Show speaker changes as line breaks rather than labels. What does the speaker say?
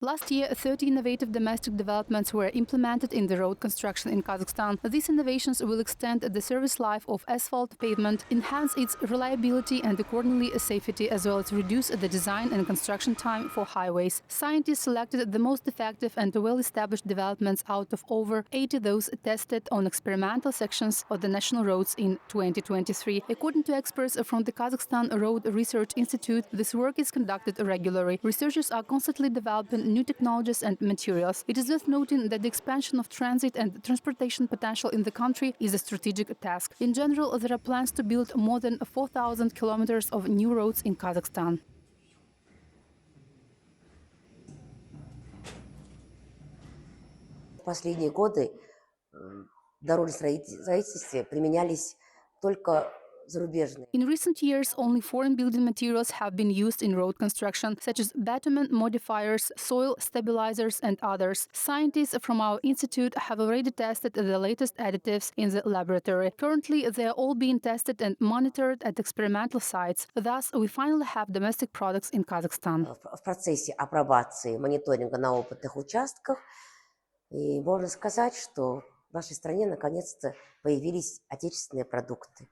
Last year, 30 innovative domestic developments were implemented in the road construction in Kazakhstan. These innovations will extend the service life of asphalt pavement, enhance its reliability and accordingly safety, as well as reduce the design and construction time for highways. Scientists selected the most effective and well-established developments out of over 80 those tested on experimental sections of the national roads in 2023. According to experts from the Kazakhstan Road Research Institute, this work is conducted regularly. Researchers are constantly developing new technologies and materials. It is worth noting that the expansion of transit and transportation potential in the country is a strategic task. In general, there are plans to build more than 4,000 kilometers of new roads in Kazakhstan.
В последние годы в дорожно-строительстве применялись только зарубежные.
In recent years, only foreign building materials have been used in road construction, such as pavement modifiers, soil stabilizers, and others. Scientists from our institute have already tested the latest additives in the laboratory. Currently, they are all being tested and monitored at experimental sites. Thus, we finally have domestic products in Kazakhstan.
В процессе апробации мониторинга на опытных участках, и можно сказать, что в нашей стране наконец-то появились отечественные продукты.